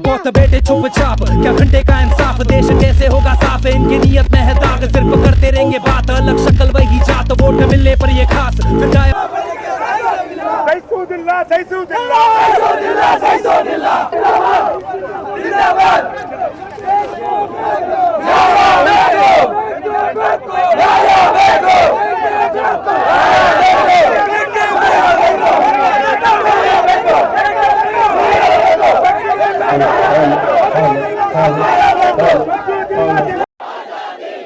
बहुत बेटे चुप चाप क्या घंटे का इंसाफ देश कैसे होगा साफ इनकी नीयत में है दाग सिर्फ करते रहेंगे बात अलग शक्ल वही जात वोट मिलने पर ये खास फिर गाय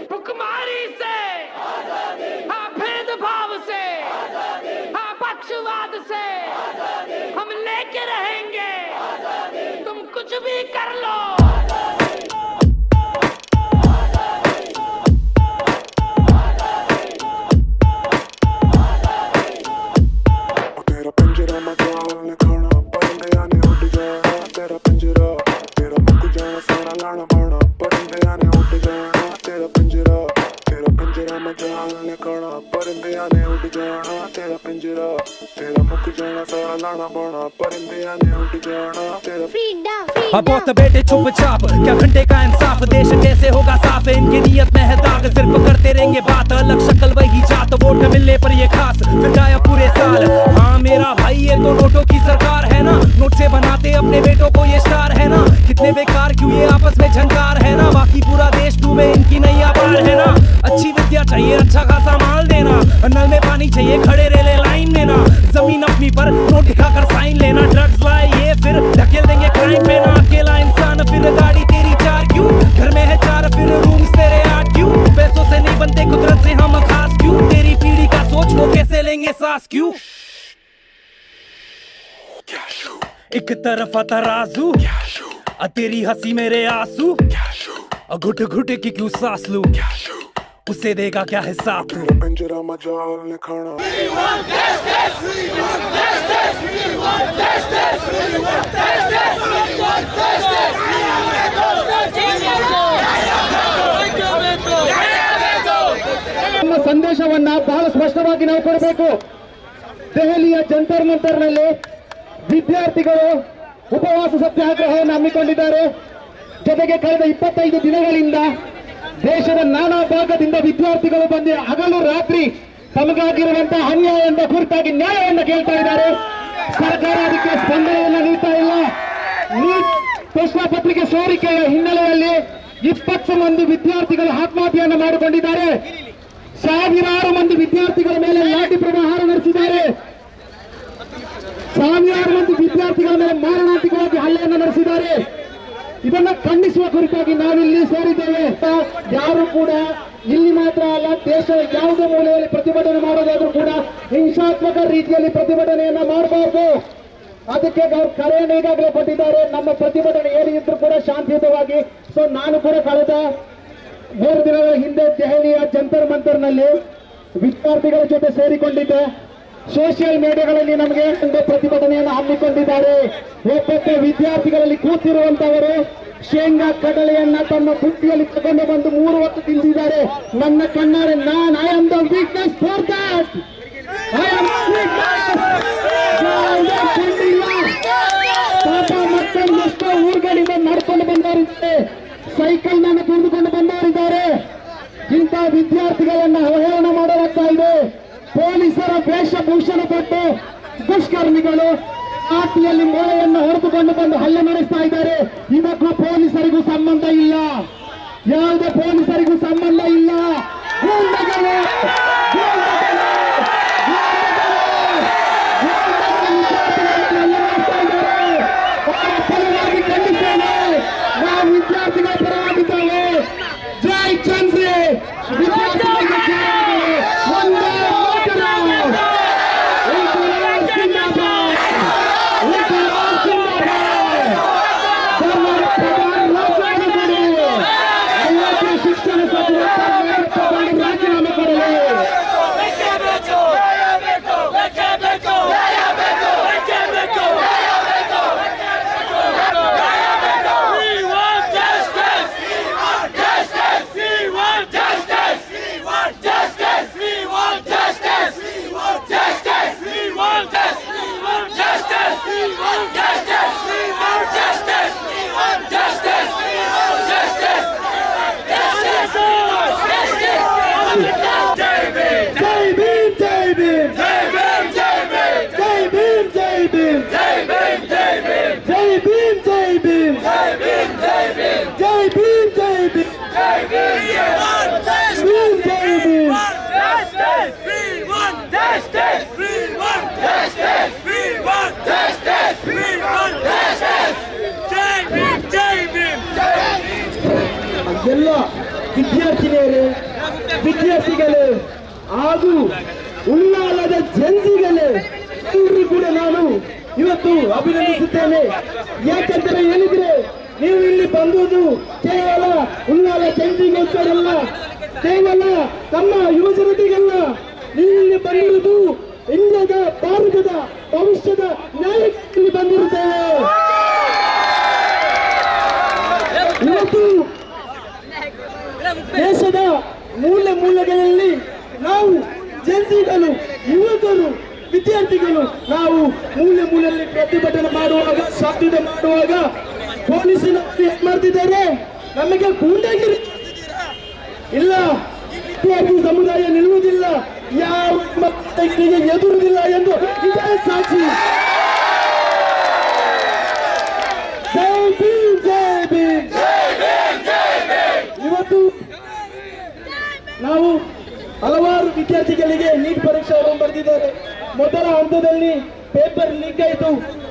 भुखमारी से हाँ भेदभाव से हाँ पक्षवाद से हम लेके रहेंगे तुम कुछ भी कर लो बहुत बेटे चुप चाप क्या घंटे का इंसाफ देश कैसे होगा साफ इनकी नीयत में है दाग सिर्फ करते रहेंगे बात अलग शक्ल वही जात वोट मिलने पर ये खास फिर गाया पूरे साल हाँ मेरा भाई ये तो नोटों की सरकार है ना नोट से बनाते अपने बेटों को ये स्टार है ना कितने बेकार क्यों ये आपस में झंकार है ना बाकी पूरा देश डूबे इनकी नैया पार है ना अच्छी विद्या चाहिए अच्छा खासा माल देना नल में पानी चाहिए खड़े रेले लाइन में ना जमीन अपनी पर नोट दिखाकर साइन लेना ड्रग्स लाए ये फिर ढकेल देंगे क्राइम पे ना अकेला इंसान फिर गाड़ी तेरी चार क्यों घर में है चार फिर रूम्स तेरे 8 क्यों पैसों से नहीं बनते कुदरत से हम खास क्यों तेरी पीढ़ी का सोच वो कैसे लेंगे सांस क्यों एक तरफ तराजू तेरी हंसी मेरे आंसू घुट घुट की क्यों सांस लूं उसे देगा क्या हिसाब तू पंजरा मजाल ने खाना ನಮ್ಮ ಸಂದೇಶವನ್ನ ಬಹಳ ಸ್ಪಷ್ಟವಾಗಿ ನಾವು ಕೊಡಬೇಕು ದೆಹಲಿಯ ಜಂತರ್ ಮಂತರ್ನಲ್ಲಿ ವಿದ್ಯಾರ್ಥಿಗಳು ಉಪವಾಸ ಸತ್ಯಾಗ್ರಹವನ್ನು ಹಮ್ಮಿಕೊಂಡಿದ್ದಾರೆ ಜೊತೆಗೆ ಕಳೆದ 25 ದಿನಗಳಿಂದ ದೇಶದ ನಾನಾ ಭಾಗದಿಂದ ವಿದ್ಯಾರ್ಥಿಗಳು ಬಂದು ಹಗಲು ರಾತ್ರಿ ತಮಗಾಗಿರುವಂತಹ ಅನ್ಯಾಯದ ಕುರಿತಾಗಿ ನ್ಯಾಯವನ್ನು ಕೇಳ್ತಾ ಇದ್ದಾರೆ ಸರ್ಕಾರ ಅದಕ್ಕೆ ಸ್ಪಂದನೆಯನ್ನು ನೀಡ್ತಾ ಇಲ್ಲ ನೀಟ್ ಪ್ರಶ್ನೆ ಪತ್ರಿಕೆ ಸೋರಿಕೆಯ ಹಿನ್ನೆಲೆಯಲ್ಲಿ 20 ಮಂದಿ ವಿದ್ಯಾರ್ಥಿಗಳು ಆತ್ಮಹತ್ಯೆಯನ್ನು ಮಾಡಿಕೊಂಡಿದ್ದಾರೆ ಸಾವಿರಾರು ಮಂದಿ ವಿದ್ಯಾರ್ಥಿಗಳ ಮೇಲೆ ಲಾಠಿ ಪ್ರಹಾರ ನಡೆಸಿದ್ದಾರೆ ಸಾವಿರಾರು ಮಂದಿ ವಿದ್ಯಾರ್ಥಿಗಳ ಮೇಲೆ ಮಾರಣಾಂತಿಕವಾಗಿ ಹಲ್ಲೆಯನ್ನು ನಡೆಸಿದ್ದಾರೆ ಇದನ್ನ ಖಂಡಿಸುವ ಕುರಿತಾಗಿ ನಾವಿಲ್ಲಿ ಸೇರಿದ್ದೇವೆ ಯಾರು ಕೂಡ ಇಲ್ಲಿ ಮಾತ್ರ ಅಲ್ಲ ದೇಶದ ಯಾವುದೇ ಮೂಲೆಯಲ್ಲಿ ಪ್ರತಿಭಟನೆ ಮಾಡೋದಾದ್ರೂ ಕೂಡ ಹಿಂಸಾತ್ಮಕ ರೀತಿಯಲ್ಲಿ ಪ್ರತಿಭಟನೆಯನ್ನ ಮಾಡಬಾರ್ದು ಅದಕ್ಕೆ ಕರೆಯನ್ನು ಈಗಾಗಲೇ ಕೊಟ್ಟಿದ್ದಾರೆ ನಮ್ಮ ಪ್ರತಿಭಟನೆ ಏನಿದ್ರು ಕೂಡ ಶಾಂತಿಯುತವಾಗಿ ಸೊ ನಾನು ಕೂಡ ಕಳೆದ 3 ದಿನಗಳ ಹಿಂದೆ ದೆಹಲಿಯ ಜಂತರ್ ಮಂತರ್ನಲ್ಲಿ ವಿದ್ಯಾರ್ಥಿಗಳ ಜೊತೆ ಸೇರಿಕೊಂಡಿದ್ದೆ ಸೋಷಿಯಲ್ ಮೀಡಿಯಾಗಳಲ್ಲಿ ನಮಗೆ ಒಂದು ಪ್ರತಿಭಟನೆಯನ್ನು ಹಮ್ಮಿಕೊಂಡಿದ್ದಾರೆ ಒಬ್ಬೊಬ್ಬ ವಿದ್ಯಾರ್ಥಿಗಳಲ್ಲಿ ಕೂತಿರುವಂತವರು ಶೇಂಗಾ ಕಡಲೆಯನ್ನ ತಮ್ಮ ಬುಟ್ಟಿಯಲ್ಲಿ ತಗೊಂಡು ಬಂದು 3 ಹೊತ್ತು ತಿಂದಿದ್ದಾರೆ ನನ್ನ ಕಣ್ಣಾರೆ I am the witness for that I am ಪಾಪ ಮತ್ತೊಂದಷ್ಟು ಊರುಗಳಿಂದ ನಡ್ಕೊಂಡು ಬಂದವರಿದ್ದಾರೆ ಸೈಕಲ್ ನನ್ನ ತೆಗೆದುಕೊಂಡು ಬಂದವರಿದ್ದಾರೆ ಇಂಥ ವಿದ್ಯಾರ್ಥಿಗಳನ್ನ ಅವಹೇಳನ ಮಾಡಲಾಗ್ತಾ ಇದೆ ಪೊಲೀಸರ ವೇಷಭೂಷಣ ಕೊಟ್ಟು ದುಷ್ಕರ್ಮಿಗಳು ಆ ಛಾತಿಯಲ್ಲಿ ಮೊಳೆಯನ್ನು ಹೊಡೆದುಕೊಂಡು ಬಂದು ಹಲ್ಲೆ ನಡೆಸ್ತಾ ಇದ್ದಾರೆ. ಇದಕ್ಕೂ ಪೊಲೀಸರಿಗೂ ಸಂಬಂಧ ಇಲ್ಲ, ಯಾವುದೇ ಪೊಲೀಸರಿಗೂ ಸಂಬಂಧ ಇಲ್ಲ. ಗೂಂಡಗಳು, ಗೂಂಡಗಳು, ಪರವಾಗಿ ಖಂಡಿಸ್ತೇವೆ. ನಾವು ವಿದ್ಯಾರ್ಥಿಗಳ ಪರವಾಗಿದ್ದೇವೆ. ಜೈ ಚಂದ್ರಿ, ವಿದ್ಯಾರ್ಥಿಗಳಿಗೆ ಜೈ. ಒಂದೇ ಮಾತರಂ. ಶಿಕ್ಷಣ ಸಚಿವ ರಾಜೀನಾಮೆ ಕೊಡಲಿ. ಎಲ್ಲ ವಿದ್ಯಾರ್ಥಿನಿಯರೇ, ವಿದ್ಯಾರ್ಥಿಗಳೇ ಹಾಗೂ ಉಳ್ಳಾಲದ ಜನ್ಸಿಗಳೇ ಎಲ್ಲರೂ ಕೂಡ ನಾನು ಇವತ್ತು ಅಭಿನಂದಿಸುತ್ತೇನೆ. ಯಾಕಂದ್ರೆ ಹೇಳಿದ್ರೆ ನೀವು ಇಲ್ಲಿ ಬಂದುದು ಕೇವಲ ಉಳ್ಳಾಲ ಜನ್ಸಿಗೋಸ್ಕರಲ್ಲ, ಕೇವಲ ನಮ್ಮ ಯುವಜನತೆಗಲ್ಲ. ನೀವು ಇಲ್ಲಿ ಬಂದಿರುವುದು ಇಂಡಿಯಾದ ಭಾರತದ ಭವಿಷ್ಯದ ನ್ಯಾಯಕ್ಕಾಗಿ ಬಂದಿರುತ್ತೇವೆ. ಇವತ್ತು ದೇಶದ ಮೂಲೆ ಮೂಲೆಗಳಲ್ಲಿ ನಾವು ಜನ್ಸಿಗಳು, ಯುವಕರು, ವಿದ್ಯಾರ್ಥಿಗಳು ನಾವು ಮೂಲೆ ಮೂಲೆಯಲ್ಲಿ ಪ್ರತಿಭಟನೆ ಮಾಡುವಾಗ, ಶಾಂತಿಯುತ ಮಾಡುವಾಗ ಪೊಲೀಸಿನವರು ಏನ್ ಮಾಡ್ತಿದ್ದಾರೆ, ನಮಗೆ ಗೂಂಡಾಗಿರಿ ಇಲ್ಲ, ವಿದ್ಯಾರ್ಥಿ ಸಮುದಾಯ ನಿಲ್ಲುವುದಿಲ್ಲ, ಯಾವ ಮಕ್ಕಳಿಗೆ ಎದುರುವುದಿಲ್ಲ ಎಂದು ಇದೇ ಸಾಕ್ಷಿ. ಜೈ ಭೀಮ್, ಜೈ ಭೀಮ್. ಇವತ್ತು ನಾವು ಹಲವಾರು ವಿದ್ಯಾರ್ಥಿಗಳಿಗೆ ನೀಟ್ ಪರೀಕ್ಷೆಯನ್ನು ಬರೆದಿದ್ದಾರೆ. ಮೊದಲ ಹಂತದಲ್ಲಿ ಪೇಪರ್ ಲೀಕ್ ಆಯಿತು.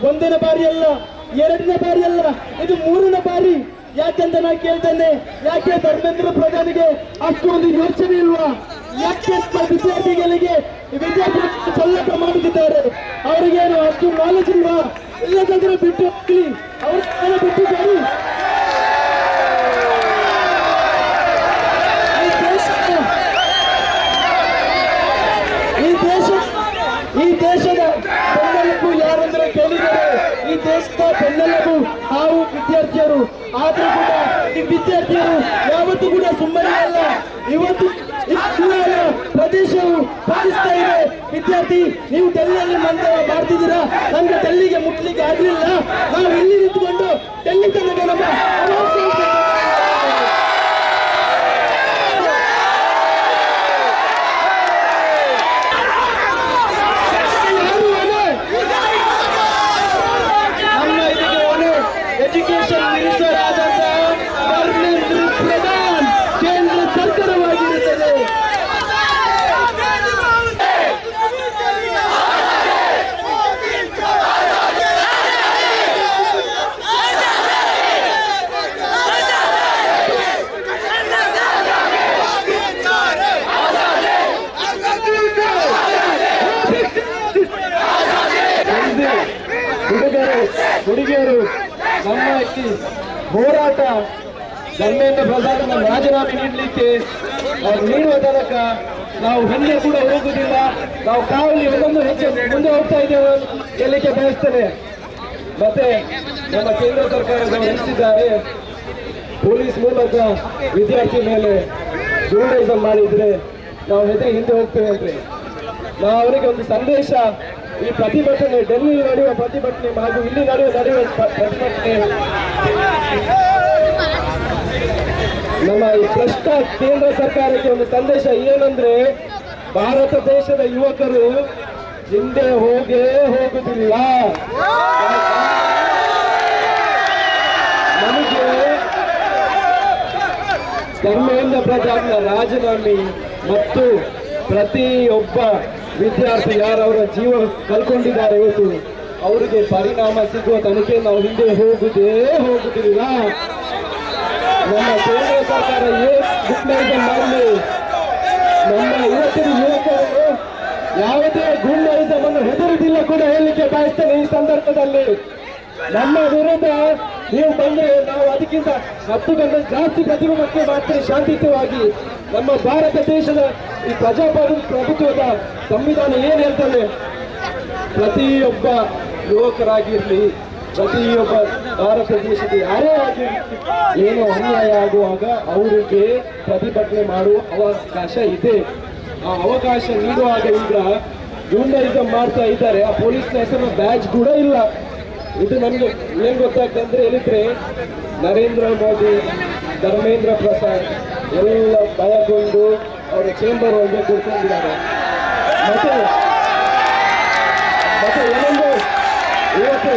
ಒಂದನೇ ಬಾರಿ ಅಲ್ಲ, ಎರಡನೇ ಬಾರಿ ಅಲ್ಲ, ಇದು ಮೂರನೇ ಬಾರಿ. ಯಾಕೆಂತ ನಾನು ಕೇಳ್ತೇನೆ, ಯಾಕೆ ಧರ್ಮೇಂದ್ರ ಪ್ರಧಾನಿಗೆ ಅಷ್ಟೊಂದು ಯೋಚನೆ ಇಲ್ವಾ? ಯಾಕೆ ವಿದ್ಯಾರ್ಥಿಗಳಿಗೆ ಸಲ್ಲಕ ಮಾಡುತ್ತಿದ್ದಾರೆ? ಅವರಿಗೇನು ಅಷ್ಟು ನಾಲೆಜ್ ಇಲ್ವಾ? ಇಲ್ಲದಂದ್ರೆ ಬಿಟ್ಟು ಹೋಗ್ಲಿ, ಅವ್ರ ಬಿಟ್ಟಿದ್ದಾರೆ. ಈ ದೇಶದ ಬೆನ್ನೆಲುಬು ಯಾರೆಂದ್ರೆ ಕೇಳಿದರೆ, ಈ ದೇಶದ ಬೆನ್ನೆಲುಬು ನಾವು ವಿದ್ಯಾರ್ಥಿಯರು. ಆದ್ರೂ ಕೂಡ ಈ ವಿದ್ಯಾರ್ಥಿಯರು ಯಾವತ್ತೂ ಕೂಡ ಸುಮ್ಮನೆ ಅಲ್ಲ. ಇವತ್ತು ಪ್ರದೇಶವು ಪಾಲಿಸ್ತಾ ಇದೆ. ವಿದ್ಯಾರ್ಥಿ, ನೀವು ಡೆಲ್ಲಿಯಲ್ಲಿ ಮಂತ್ರ ಮಾಡ್ತಿದ್ದೀರಾ, ನಮ್ಗೆ ಡೆಲ್ಲಿಗೆ ಮುಟ್ಲಿಕ್ಕೆ ಆಗ್ಲಿಲ್ಲ, ನಾವು ಇಲ್ಲಿ ನಿಂತ್ಕೊಂಡು ಡೆಲ್ಲಿ ತನಕ ನಮ್ಮ ಎಜುಕೇಶನ್ ಮಿನಿಸ್ಟರ್ ಆದಂತ ಧರ್ಮೇಂದ್ರ ಪ್ರಧಾನ್ ಕೇಂದ್ರ ಸರ್ಕಾರವಾಗಿರುತ್ತದೆ. ಹುಡುಗಿಯರು ನಮ್ಮ ಈ ಹೋರಾಟ ಧರ್ಮೇಂದ್ರ ಪ್ರಧಾನ ರಾಜೀನಾಮೆ ನೀಡಲಿಕ್ಕೆ ನೀಡುವ ತನಕ ನಾವು ಹಿಂದೆ ಕೂಡ ಹೋಗುವುದಿಲ್ಲ. ನಾವು ಕಾವಲಿ ಒಂದೊಂದು ಹೆಚ್ಚು ಮುಂದೆ ಹೋಗ್ತಾ ಇದ್ದೇವೆ ಹೇಳಲಿಕ್ಕೆ ಬಯಸ್ತೇನೆ. ಮತ್ತೆ ನಮ್ಮ ಕೇಂದ್ರ ಸರ್ಕಾರದವರು ತಿಳಿಸಿದ್ದಾರೆ, ಪೊಲೀಸ್ ಮೂಲಕ ವಿದ್ಯಾರ್ಥಿ ಮೇಲೆ ಗೂಂಡಾಯಿಸಂ ಮಾಡಿದ್ರೆ ನಾವು ಹಿಂದೆ ಹೋಗ್ತೇವೆ ಅಂದ್ರೆ ನಾವು ಅವರಿಗೆ ಒಂದು ಸಂದೇಶ, ಈ ಪ್ರತಿಭಟನೆ, ಡೆಲ್ಲಿ ನಡೆಯುವ ಪ್ರತಿಭಟನೆ ಹಾಗೂ ಇಲ್ಲಿ ನಡೆಯುವ ಪ್ರತಿಭಟನೆ ನಮ್ಮ ಈ ಭ್ರಷ್ಟ ಕೇಂದ್ರ ಸರ್ಕಾರಕ್ಕೆ ಒಂದು ಸಂದೇಶ ಏನಂದ್ರೆ, ಭಾರತ ದೇಶದ ಯುವಕರು ಹಿಂದೆ ಹೋಗೇ ಹೋಗುದಿಲ್ಲ. ನಮಗೆ ಧರ್ಮೇಂದ್ರ ಪ್ರಧಾನ್ ರಾಜೀನಾಮೆ ಮತ್ತು ಪ್ರತಿಯೊಬ್ಬ ವಿದ್ಯಾರ್ಥಿ ಯಾರವರ ಜೀವ ಕಳ್ಕೊಂಡಿದ್ದಾರೆ ಇವತ್ತು ಅವರಿಗೆ ಪರಿಣಾಮ ಸಿಗುವ ತನಕ ನಾವು ಹಿಂದೆ ಹೋಗುದಿಲ್ಲ. ನಮ್ಮ ಕೇಂದ್ರ ಸರ್ಕಾರ ಗುಂಡಾಯಿಸಂ ಮಾಡಲಿ. ನಮ್ಮ ಇವತ್ತಿನ ಯುವಕರು ಯಾವುದೇ ಗುಂಡಾಯಿಸಂ ಅನ್ನು ಹೆದರುವುದಿಲ್ಲ ಕೂಡ ಹೇಳಲಿಕ್ಕೆ ಬಯಸ್ತೇನೆ. ಈ ಸಂದರ್ಭದಲ್ಲಿ ನಮ್ಮ ವಿರುದ್ಧ ನೀವು ಬಂದ್ರೆ ನಾವು ಅದಕ್ಕಿಂತ 10 ಗಂಟೆ ಜಾಸ್ತಿ ಪ್ರತಿಭಟನೆ ಮಾಡ್ತೇವೆ ಶಾಂತಿಯುತವಾಗಿ. ನಮ್ಮ ಭಾರತ ದೇಶದ ಈ ಪ್ರಜಾಪ್ರಭುತ್ವದ ಸಂವಿಧಾನ ಏನ್ ಹೇಳ್ತಾನೆ, ಪ್ರತಿಯೊಬ್ಬ ಯುವಕರಾಗಿರ್ಲಿ, ಪ್ರತಿಯೊಬ್ಬ ಭಾರತ ದೇಶದ ಯಾರೇ ಆಗಿರ್ಲಿ, ಏನೋ ಅನ್ಯಾಯ ಆಗುವಾಗ ಅವರಿಗೆ ಪ್ರತಿಭಟನೆ ಮಾಡುವ ಅವಕಾಶ ಇದೆ. ಆ ಅವಕಾಶ ನೀಡುವಾಗ ಈಗ ಗೂಂಡಾಯಿಸಂ ಮಾಡ್ತಾ ಇದ್ದಾರೆ. ಆ ಪೊಲೀಸ್ನ ಹೆಸರು ಬ್ಯಾಚ್ ಕೂಡ ಇಲ್ಲ. ಇದು ನಮಗೆ ಏನ್ ಗೊತ್ತಾಗ್ತದೆ ಅಂದ್ರೆ ಹೇಳಿದ್ರೆ ನರೇಂದ್ರ ಮೋದಿ, ಧರ್ಮೇಂದ್ರ ಪ್ರಸಾದ್ ಎಲ್ಲ ಭಯಗೊಂಡು ಅವರ ಚೇಂಬರ್ ಒಳಗೆ ಕೂತ್ಕೊಂಡಿದ್ದಾರೆ. ಮತ್ತೆ ಏನೊಂದು ಇವತ್ತು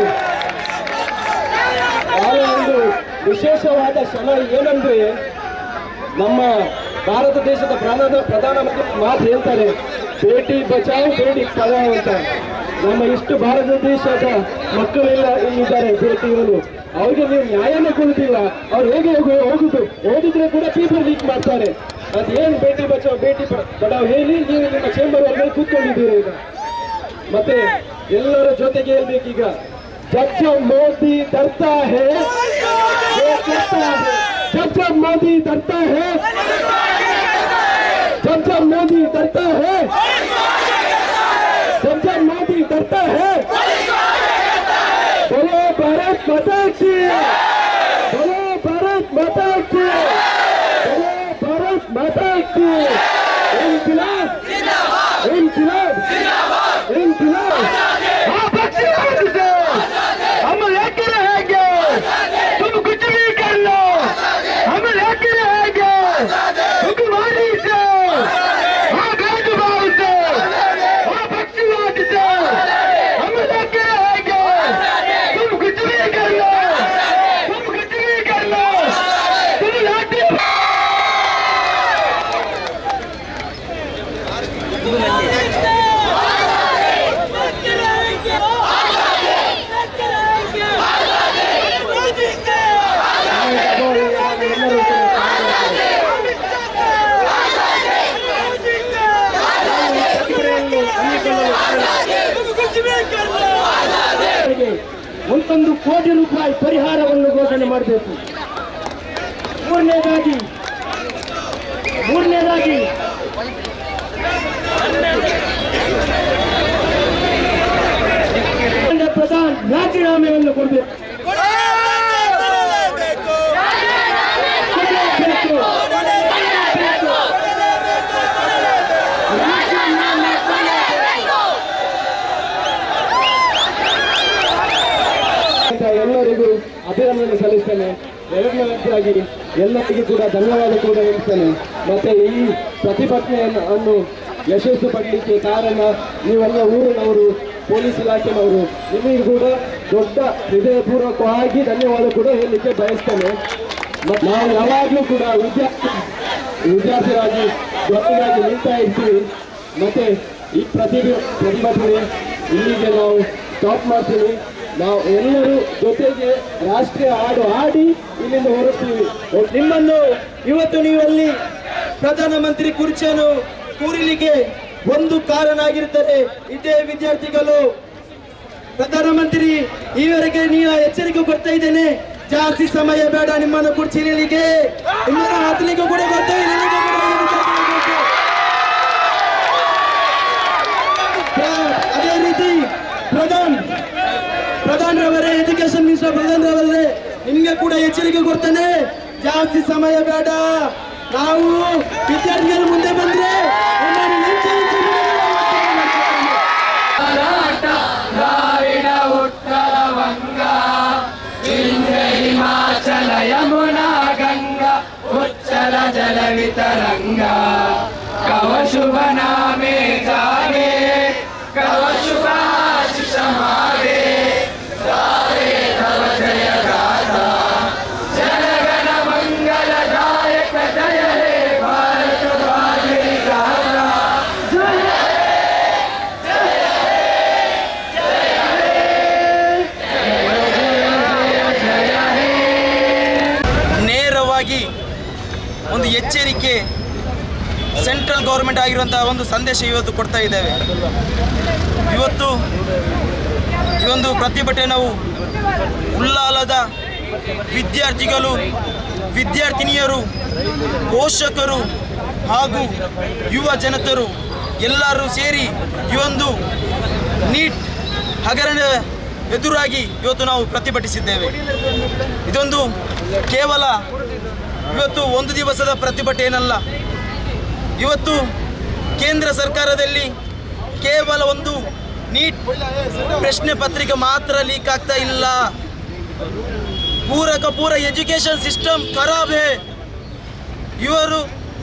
ಒಂದು ವಿಶೇಷವಾದ ಕ್ಷಣ ಏನಂದ್ರೆ ನಮ್ಮ ಭಾರತ ದೇಶದ ಪ್ರಧಾನಮಂತ್ರಿ ಮಾತು ಹೇಳ್ತಾರೆ, ಬೇಟಿ ಬಚಾವ್ ಬೇಟಿ ಪಢಾವ್ ಅಂತ. ನಮ್ಮ ಇಷ್ಟು ಭಾರತ ದೇಶದ ಮಕ್ಕಳೆಲ್ಲ ಇಲ್ಲಿದ್ದಾರೆ ಬೇಟಿಗಳು, ಅವ್ರಿಗೆ ನೀವು ನ್ಯಾಯನೇ ಕೊಡುತ್ತಿಲ್ಲ. ಅವ್ರು ಹೇಗೆ ಓದಿದ್ರೆ ಕೂಡ ಪೇಪರ್ ಲೀಕ್ ಮಾಡ್ತಾರೆ. ಅದೇನು ಬೇಟಿ ಬಚಾವ್ ಬೇಟಿ ಪಢಾವ್ ಹೇಳಿ ನೀವು ನಿಮ್ಮ ಚೇಂಬರ್ ಒಳಗೆ ಕೂತ್ಕೊಂಡಿದ್ದೀರಿ ಈಗ. ಮತ್ತೆ ಎಲ್ಲರ ಜೊತೆಗೆ ಹೇಳ್ಬೇಕೀಗ, जब जब मोदी डरता है वो कहता है, जब जब मोदी डरता है, जब जब मोदी डरता है, जब जब मोदी डरता है, बोलो भारत माता की, बोलो भारत माता की, बोलो भारत माता की। इंकलाब इंकलाब इंकलाब हाँ बख्शिश से हम लेके रहेंगे, तुम कुछ भी कर लो, हम लेके रहेंगे हुक्मरानी से, हाँ भेदभाव से, हाँ पक्षपात से, हम लेके रहेंगे। तुम कुछ भी कर लो, तुम कुछ भी कर लो, तुम लाठी ಒಂದೊಂದು ಕೋಟಿ ರೂಪಾಯಿ ಪರಿಹಾರವನ್ನು ಘೋಷಣೆ ಮಾಡಬೇಕು. ಮೂರನೇದಾಗಿ ಪ್ರಧಾನ್ ರಾಜೀನಾಮೆಯನ್ನು ಕೊಡಬೇಕು. ಎಲ್ಲರಿಗೂ ಅಭಿನಂದನೆ ಸಲ್ಲಿಸ್ತೇನೆ. ಎರಡನೇದಾಗಿ ಎಲ್ಲರಿಗೂ ಕೂಡ ಧನ್ಯವಾದ ಕೂಡ ಹೇಳ್ತೇನೆ. ಮತ್ತೆ ಈ ಪ್ರತಿಭಟನೆಯನ್ನು ಯಶಸ್ಸು ಪಡಲಿಕ್ಕೆ ಕಾರಣ ನೀವೆಲ್ಲ ಊರಿನವರು, ಪೊಲೀಸ್ ಇಲಾಖೆನವರು, ನಿಮಗೂ ಕೂಡ ದೊಡ್ಡ ಹೃದಯಪೂರ್ವಕವಾಗಿ ಧನ್ಯವಾದ ಕೂಡ ಹೇಳಲಿಕ್ಕೆ ಬಯಸ್ತೇನೆ. ಮತ್ತು ನಾವು ಯಾವಾಗಲೂ ಕೂಡ ವಿದ್ಯಾರ್ಥಿರಾಗಿ ಜೊತೆಗಾಗಿ ನಿಲ್ತಾ ಇರ್ತೀವಿ. ಮತ್ತೆ ಈ ಪ್ರತಿಭಟನೆ ಇಲ್ಲಿಗೆ ನಾವು ಸ್ಟಾಪ್ ಮಾಡ್ತೀವಿ. ನಾವು ಎಲ್ಲರೂ ಜೊತೆಗೆ ರಾಷ್ಟ್ರೀಯ ಹಾಡು ಹಾಡಿ ಇಲ್ಲಿಂದ ಹೊರಡ್ತೀವಿ. ನಿಮ್ಮನ್ನು ಇವತ್ತು ನೀವಲ್ಲಿ ಪ್ರಧಾನಮಂತ್ರಿ ಕುರ್ಚಿಯನ್ನು ಕೂರಲಿಕ್ಕೆ ಒಂದು ಕಾರಣ ಆಗಿರುತ್ತದೆ. ಇದೇ ವಿದ್ಯಾರ್ಥಿಗಳು ಪ್ರಧಾನಮಂತ್ರಿ ಈವರೆಗೆ ನೀವು ಎಚ್ಚರಿಕೆ ಕೊಡ್ತಾ ಇದ್ದೇನೆ, ಜಾಸ್ತಿ ಸಮಯ ಬೇಡ ನಿಮ್ಮನ್ನು ಕುರ್ಚಿ ಇಳಿಲಿಕ್ಕೆ, ನಿಮ್ಮನ್ನು ಹತ್ತಲಿಕ್ಕೆ ಕೂಡ ಗೊತ್ತು, ಅದೇ ರೀತಿ ಪ್ರಧಾನರವರೇ, ಎಜುಕೇಶನ್ ಮಿನಿಸ್ಟರ್ ಪ್ರಧಾನರವರೇ ನಿಮಗೆ ಕೂಡ ಎಚ್ಚರಿಕೆ ಕೊಡ್ತೇನೆ, ಜಾಸ್ತಿ ಸಮಯ ಬೇಡ. ನಾವು ವಿದ್ಯಾರ್ಥಿಗಳು ಮುಂದೆ ಬಂದ್ರೆ ದ್ರಾವಿಡ ಉತ್ತರ ವಂಗ ಇಂದ್ರ ಹಿಮಾಚಲ ಯಮುನಾ ಗಂಗಾ ಉಚ್ಚಲ ಜಲ ವಿತರಂಗ ಕವ ಶುಭ ನಾಮೇ ಜಾಗೆ ಕವ ಪರವಾಗಿ ಒಂದು ಎಚ್ಚರಿಕೆ ಸೆಂಟ್ರಲ್ ಗೌರ್ಮೆಂಟ್ ಆಗಿರುವಂತಹ ಒಂದು ಸಂದೇಶ ಇವತ್ತು ಕೊಡ್ತಾ ಇದ್ದೇವೆ. ಇವತ್ತು ಈ ಒಂದು ಪ್ರತಿಭಟನೆ ನಾವು ಉಳ್ಳಾಲದ ವಿದ್ಯಾರ್ಥಿಗಳು, ವಿದ್ಯಾರ್ಥಿನಿಯರು, ಪೋಷಕರು ಹಾಗೂ ಯುವ ಜನತರು ಎಲ್ಲರೂ ಸೇರಿ ಈ ಒಂದು ನೀಟ್ ಹಗರಣ ಎದುರಾಗಿ ಇವತ್ತು ನಾವು ಪ್ರತಿಭಟಿಸಿದ್ದೇವೆ. ಇದೊಂದು ಕೇವಲ ಇವತ್ತು ಒಂದು ದಿವಸದ ಪ್ರತಿಭಟನೆ ಏನಲ್ಲ. ಇವತ್ತು ಕೇಂದ್ರ ಸರ್ಕಾರದಲ್ಲಿ ಕೇವಲ ಒಂದು ನೀಟ್ ಪ್ರಶ್ನೆ ಪತ್ರಿಕೆ ಮಾತ್ರ ಲೀಕ್ ಆಗ್ತಾ ಇಲ್ಲ, ಪೂರ ಎಜುಕೇಶನ್ ಸಿಸ್ಟಮ್ ಖರಾಬ್ ಹೇ. ಇವರು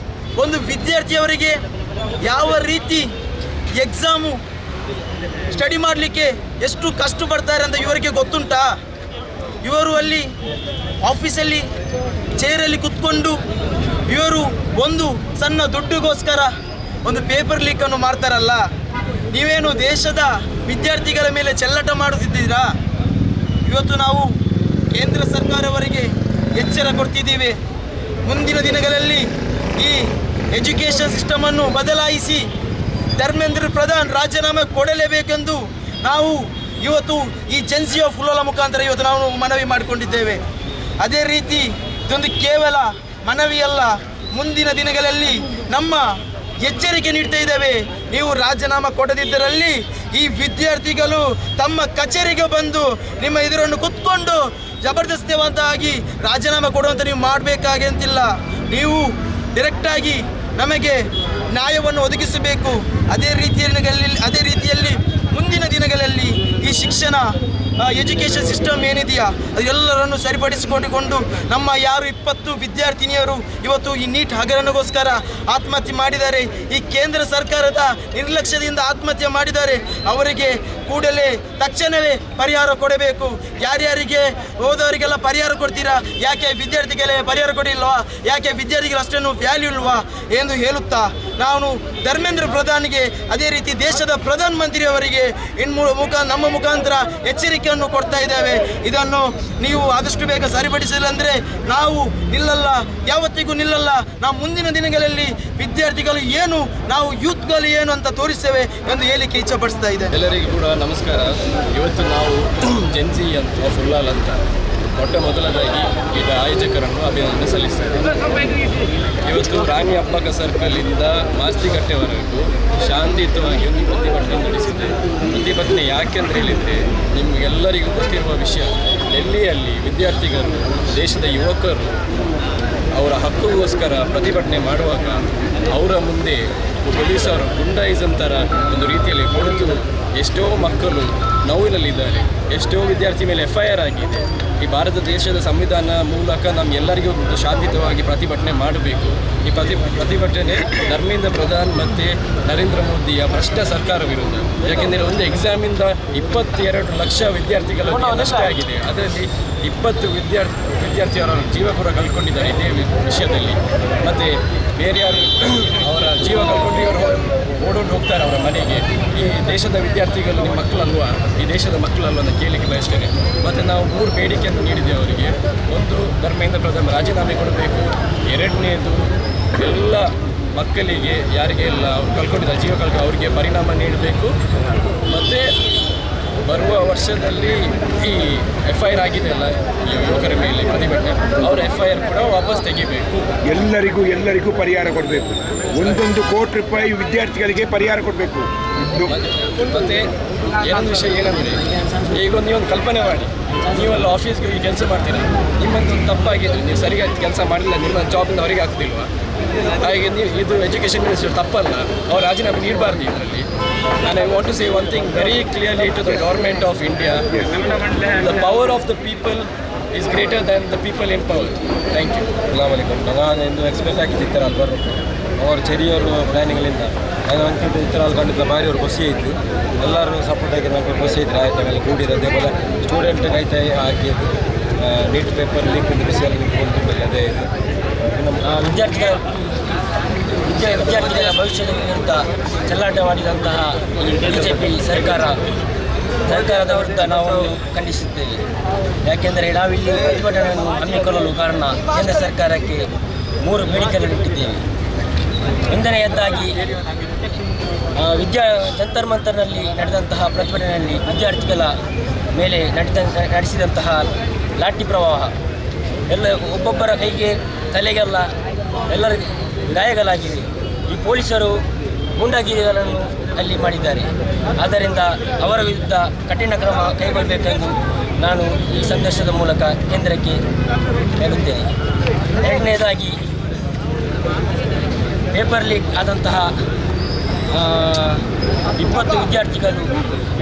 ಒಂದು ವಿದ್ಯಾರ್ಥಿಯವರಿಗೆ ಯಾವ ರೀತಿ ಎಕ್ಸಾಮು ಸ್ಟಡಿ ಮಾಡಲಿಕ್ಕೆ ಎಷ್ಟು ಕಷ್ಟಪಡ್ತಾರೆ ಅಂತ ಇವರಿಗೆ ಗೊತ್ತುಂಟಾ? ಇವರು ಅಲ್ಲಿ ಆಫೀಸಲ್ಲಿ ಚೇರಲ್ಲಿ ಕುತ್ಕೊಂಡು ಇವರು ಒಂದು ಸಣ್ಣ ದುಡ್ಡಿಗೋಸ್ಕರ ಒಂದು ಪೇಪರ್ ಲೀಕನ್ನು ಮಾಡ್ತಾರಲ್ಲ. ನೀವೇನು ದೇಶದ ವಿದ್ಯಾರ್ಥಿಗಳ ಮೇಲೆ ಚೆಲ್ಲಾಟ ಮಾಡುತ್ತಿದ್ದೀರಾ? ಇವತ್ತು ನಾವು ಕೇಂದ್ರ ಸರ್ಕಾರವರಿಗೆ ಎಚ್ಚರ ಕೊಡ್ತಿದ್ದೀವಿ. ಮುಂದಿನ ದಿನಗಳಲ್ಲಿ ಈ ಎಜುಕೇಷನ್ ಸಿಸ್ಟಮನ್ನು ಬದಲಾಯಿಸಿ ಧರ್ಮೇಂದ್ರ ಪ್ರಧಾನ್ ರಾಜೀನಾಮೆ ಕೊಡಲೇಬೇಕೆಂದು ನಾವು ಇವತ್ತು ಈ ಜೆನ್ಸಿ ಆಫ್ ಉಳ್ಳಾಲ ಮುಖಾಂತರ ಇವತ್ತು ನಾವು ಮನವಿ ಮಾಡಿಕೊಂಡಿದ್ದೇವೆ. ಅದೇ ರೀತಿ ಇದೊಂದು ಕೇವಲ ಮನವಿಯಲ್ಲ, ಮುಂದಿನ ದಿನಗಳಲ್ಲಿ ನಮ್ಮ ಎಚ್ಚರಿಕೆ ನೀಡ್ತಾ ಇದ್ದೇವೆ. ನೀವು ರಾಜೀನಾಮೆ ಕೊಡದಿದ್ದರಲ್ಲಿ ಈ ವಿದ್ಯಾರ್ಥಿಗಳು ತಮ್ಮ ಕಚೇರಿಗೆ ಬಂದು ನಿಮ್ಮ ಎದುರನ್ನು ಕುತ್ಕೊಂಡು ಜಬರ್ದಸ್ತಿವಂತಾಗಿ ರಾಜೀನಾಮೆ ಕೊಡುವಂತ ನೀವು ಮಾಡಬೇಕಾಗಂತಿಲ್ಲ. ನೀವು ಡೈರೆಕ್ಟಾಗಿ ನಮಗೆ ನ್ಯಾಯವನ್ನು ಒದಗಿಸಬೇಕು. ಅದೇ ರೀತಿಯಲ್ಲಿ ಮುಂದಿನ ದಿನಗಳಲ್ಲಿ ಈ ಶಿಕ್ಷಣ ಎಜುಕೇಷನ್ ಸಿಸ್ಟಮ್ ಏನಿದೆಯಾ ಅದೆಲ್ಲರನ್ನು ಸರಿಪಡಿಸಿಕೊಂಡು ನಮ್ಮ ಯಾರು 20 ವಿದ್ಯಾರ್ಥಿನಿಯರು ಇವತ್ತು ಈ ನೀಟ್ ಹಗರಣಗೋಸ್ಕರ ಆತ್ಮಹತ್ಯೆ ಮಾಡಿದ್ದಾರೆ, ಈ ಕೇಂದ್ರ ಸರ್ಕಾರದ ನಿರ್ಲಕ್ಷ್ಯದಿಂದ ಆತ್ಮಹತ್ಯೆ ಮಾಡಿದ್ದಾರೆ, ಅವರಿಗೆ ಕೂಡಲೇ ತಕ್ಷಣವೇ ಪರಿಹಾರ ಕೊಡಬೇಕು. ಯಾರ್ಯಾರಿಗೆ ಹೋದವರಿಗೆಲ್ಲ ಪರಿಹಾರ ಕೊಡ್ತೀರಾ, ಯಾಕೆ ವಿದ್ಯಾರ್ಥಿಗಳೇ ಪರಿಹಾರ ಕೊಡಿಲ್ವಾ, ಯಾಕೆ ವಿದ್ಯಾರ್ಥಿಗಳು ಅಷ್ಟನ್ನು ವ್ಯಾಲ್ಯೂ ಇಲ್ವಾ ಎಂದು ಹೇಳುತ್ತಾ ನಾನು ಧರ್ಮೇಂದ್ರ ಪ್ರಧಾನಿಗೆ ಅದೇ ರೀತಿ ದೇಶದ ಪ್ರಧಾನ ಮಂತ್ರಿಯವರಿಗೆ ನಮ್ಮ ಮುಖಾಂತರ ಎಚ್ಚರಿಕೆಯನ್ನು ಕೊಡ್ತಾ ಇದ್ದೇವೆ. ಇದನ್ನು ನೀವು ಆದಷ್ಟು ಬೇಗ ಸರಿಪಡಿಸಿಲ್ಲ ಅಂದರೆ ನಾವು ನಿಲ್ಲಲ್ಲ, ಯಾವತ್ತಿಗೂ ನಿಲ್ಲಲ್ಲ. ನಾವು ಮುಂದಿನ ದಿನಗಳಲ್ಲಿ ವಿದ್ಯಾರ್ಥಿಗಳು ಏನು, ನಾವು ಯೂತ್ಗಳು ಏನು ಅಂತ ತೋರಿಸ್ತೇವೆ ಎಂದು ಹೇಳಿಕೆ ಇಚ್ಛಪಡಿಸ್ತಾ ಇದೆ. ಎಲ್ಲರಿಗೂ ಕೂಡ ನಮಸ್ಕಾರ. ಇವತ್ತು ನಾವು ಜೆನ್ಸಿ ಆಫ್ ಉಳ್ಳಾಲ ಅಂತ ಮೊಟ್ಟ ಮೊದಲದಾಗಿ ಇದರ ಆಯೋಜಕರನ್ನು ಅಭಿನಂದನೆ ಸಲ್ಲಿಸ್ತೇವೆ. ಇವತ್ತು ರಾಣಿ ಅಬ್ಬಕ್ಕ ಸರ್ಕಲಿಂದ ಮಾಸ್ತಿಕಟ್ಟೆವರೆಗೂ ಶಾಂತಿಯುತವಾಗಿ ಒಂದು ಪ್ರತಿಭಟನೆ ನಡೆಸಿದೆ. ಪ್ರತಿಭಟನೆ ಯಾಕೆಂದ್ರೆ ಹೇಳಿದರೆ ನಿಮಗೆಲ್ಲರಿಗೂ ಗೊತ್ತಿರುವ ವಿಷಯ, ಡೆಲ್ಲಿಯಲ್ಲಿ ವಿದ್ಯಾರ್ಥಿಗಳು, ದೇಶದ ಯುವಕರು ಅವರ ಹಕ್ಕುಗೋಸ್ಕರ ಪ್ರತಿಭಟನೆ ಮಾಡುವಾಗ ಅವರ ಮುಂದೆ ಪೊಲೀಸರು ಗುಂಡಾಯಿಸಂ ಥರ ಒಂದು ರೀತಿಯಲ್ಲಿ ಹೊಡೆದು ಎಷ್ಟೋ ಮಕ್ಕಳು ನೋವಿನಲ್ಲಿದ್ದಾರೆ, ಎಷ್ಟೋ ವಿದ್ಯಾರ್ಥಿ ಮೇಲೆ FIR ಆಗಿದೆ. ಈ ಭಾರತ ದೇಶದ ಸಂವಿಧಾನ ಮೂಲಕ ನಮ್ಗೆಲ್ಲರಿಗೂ ಶಾಂತಿಯುತವಾಗಿ ಪ್ರತಿಭಟನೆ ಮಾಡಬೇಕು. ಈ ಪ್ರತಿಭಟನೆ ಧರ್ಮೇಂದ್ರ ಪ್ರಧಾನ್ ಮತ್ತು ನರೇಂದ್ರ ಮೋದಿಯ ಭ್ರಷ್ಟ ಸರ್ಕಾರ ವಿರುದ್ಧ. ಯಾಕೆಂದರೆ ಒಂದು ಎಕ್ಸಾಮಿಂದ 22 ಲಕ್ಷ ವಿದ್ಯಾರ್ಥಿಗಳಿಗೆ ನಷ್ಟ ಆಗಿದೆ. ಅದರಲ್ಲಿ 20 ವಿದ್ಯಾರ್ಥಿಯರ ಜೀವ ಕೂಡ ಕಳ್ಕೊಂಡಿದ್ದಾರೆ ಇದೇ ವಿಷಯದಲ್ಲಿ. ಮತ್ತು ಬೇರೆ ಯಾರು ಅವರ ಜೀವ ಕಳ್ಕೊಂಡು ಇವರು ಓಡೋಡು ಹೋಗ್ತಾರೆ ಅವರ ಮನೆಗೆ. ಈ ದೇಶದ ವಿದ್ಯಾರ್ಥಿಗಳು ನಿಮ್ಮ ಮಕ್ಕಳಲ್ವಾ, ಈ ದೇಶದ ಮಕ್ಕಳಲ್ವ ಅಂತ ಕೇಳಲಿಕ್ಕೆ ಬಯಸ್ತೇನೆ. ಮತ್ತು ನಾವು 3 ಬೇಡಿಕೆಯನ್ನು ನೀಡಿದ್ದೇವೆ ಅವರಿಗೆ. ಒಂದು, ಧರ್ಮೇಂದ್ರ ಪ್ರಧಾನ್ ರಾಜೀನಾಮೆ ಕೊಡಬೇಕು. ಎರಡನೇದು, ಎಲ್ಲ ಮಕ್ಕಳಿಗೆ ಯಾರಿಗೆ ಎಲ್ಲ ಅವ್ರು ಕಳ್ಕೊಂಡಿದ್ದಾರೆ ಜೀವ ಅವರಿಗೆ ಪರಿಣಾಮ ನೀಡಬೇಕು. ಮತ್ತು ಬರುವ ವರ್ಷದಲ್ಲಿ ಈ FIR ಆಗಿದೆ ಅಲ್ಲ ಈ ಯುವಕರ ಮೇಲೆ ಪ್ರತಿಭಟನೆ, ಅವರ FIR ಕೂಡ ವಾಪಸ್ ತೆಗಿಬೇಕು. ಎಲ್ಲರಿಗೂ ಪರಿಹಾರ ಕೊಡಬೇಕು. 1 ಕೋಟಿ ರೂಪಾಯಿ ವಿದ್ಯಾರ್ಥಿಗಳಿಗೆ ಪರಿಹಾರ ಕೊಡಬೇಕು. ಮತ್ತು ಏನೊಂದು ವಿಷಯ ಏನಂದರೆ, ಈಗ ನೀವೊಂದು ಕಲ್ಪನೆ ಮಾಡಿ, ನೀವೆಲ್ಲ ಆಫೀಸ್ಗೆ ಹೋಗಿ ಕೆಲಸ ಮಾಡ್ತೀರಾ, ನಿಮ್ಮೊಂದು ತಪ್ಪಾಗಿದೆ, ನೀವು ಸರಿಯಾಗಿ ಕೆಲಸ ಮಾಡಲಿಲ್ಲ, ನಿಮ್ಮ ಜಾಬಿಂದ ಹೊರಗೆ ಆಗ್ತಿಲ್ವಾ? ಹಾಗೆ ನೀವು ಇದು ಎಜುಕೇಷನ್ ಮಿನಿಸ್ಟರ್ ತಪ್ಪಲ್ಲ, ಅವ್ರು ರಾಜೀನಾಮೆ ನೀಡಬಾರ್ದು ಇದರಲ್ಲಿ. And I want to say one thing very clearly to the government of India. The power of the people is greater than the people in power. Thank you. ಅಸ್ಸಲಾಮು ಅಲೈಕುಮ್. ನಾನು ಎಂದು ಎಕ್ಸ್ಪೆಕ್ಟ್ ಆಗಿದ್ದು ಇತ್ತರಲ್ಲಿ ಬರಬೇಕು ಅವರು ಚೆರಿಯವರು ಪ್ಲ್ಯಾನಿಂಗ್ಲಿಂದ ನಾನು ಅಂದ್ಬಿಟ್ಟು ಇತ್ತರಲ್ಲಿ ಕಂಡಿದ್ದ ಭಾರಿ ಅವರು ಖುಷಿ ಆಯಿತು. ಎಲ್ಲರೂ ಸಪೋರ್ಟ್ ಆಗಿ ನಮಗೆ ಖುಷಿ ಇದ್ರೆ ಆಯ್ತು. ಅವೆಲ್ಲ ಕೂಡಿರೋದೇ ಬೋಲ ಸ್ಟೂಡೆಂಟ್ಗೆ ಆಯ್ತು ಹಾಕಿದ್ದು ನೀಟ್ ಪೇಪರ್ ಲೀಕ್ ವಿಷಯದಲ್ಲಿ ನಿಂತ್ಕೊಂಡು ಅದೇ ಇದು ನಮ್ಮ ವಿದ್ಯಾರ್ಥಿಗಳ ಭವಿಷ್ಯದ ವಿರುದ್ಧ ಚೆಲ್ಲಾಟ ಮಾಡಿದಂತಹ ಈ BJP ಸರ್ಕಾರ ಸರ್ಕಾರದ ವಿರುದ್ಧ ನಾವು ಖಂಡಿಸುತ್ತೇವೆ. ಯಾಕೆಂದರೆ ನಾವಿಲ್ಲಿ ಪ್ರತಿಭಟನೆಯನ್ನು ಹಮ್ಮಿಕೊಳ್ಳಲು ಕಾರಣ ಕೇಂದ್ರ ಸರ್ಕಾರಕ್ಕೆ 3 ಬೇಡಿಕೆಗಳನ್ನು ಇಟ್ಟಿದ್ದೇವೆ. ಒಂದನೆಯದಾಗಿ ಜಂತರ್ ಮಂತರ್ನಲ್ಲಿ ನಡೆದಂತಹ ಪ್ರತಿಭಟನೆಯಲ್ಲಿ ವಿದ್ಯಾರ್ಥಿಗಳ ಮೇಲೆ ನಡೆಸಿದಂತಹ ಲಾಠಿ ಪ್ರವಾಹ ಎಲ್ಲ ಒಬ್ಬೊಬ್ಬರ ಕೈಗೆ ತಲೆಗೆಲ್ಲ ಎಲ್ಲರ ಗಾಯಗಳಾಗಿವೆ. ಈ ಪೊಲೀಸರು ಗೂಂಡಾಗಿರಿಗಳನ್ನು ಅಲ್ಲಿ ಮಾಡಿದ್ದಾರೆ. ಆದ್ದರಿಂದ ಅವರ ವಿರುದ್ಧ ಕಠಿಣ ಕ್ರಮ ಕೈಗೊಳ್ಳಬೇಕೆಂದು ನಾನು ಈ ಸಂಘರ್ಷದ ಮೂಲಕ ಕೇಂದ್ರಕ್ಕೆ ಹೇಳುತ್ತೇನೆ. ಎರಡನೇದಾಗಿ ಪೇಪರ್ ಲೀಕ್ ಆದಂತಹ 20 ವಿದ್ಯಾರ್ಥಿಗಳು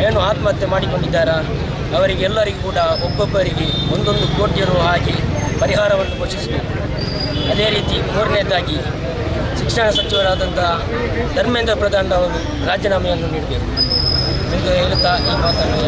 ಏನು ಆತ್ಮಹತ್ಯೆ ಮಾಡಿಕೊಂಡಿದ್ದಾರಾ ಅವರಿಗೆಲ್ಲರಿಗೂ ಕೂಡ ಒಬ್ಬೊಬ್ಬರಿಗೆ 1 ಕೋಟಿ ರು ಹಾಕಿ ಪರಿಹಾರವನ್ನು ಘೋಷಿಸಬೇಕು. ಅದೇ ರೀತಿ ಮೂರನೇದಾಗಿ ಶಿಕ್ಷಣ ಸಚಿವರಾದಂತಹ ಧರ್ಮೇಂದ್ರ ಪ್ರಧಾನ್ ಅವರು ರಾಜೀನಾಮೆಯನ್ನು ನೀಡಬೇಕು ಎಂದು ಹೇಳುತ್ತಾ ಈ ಮಾತನ್ನು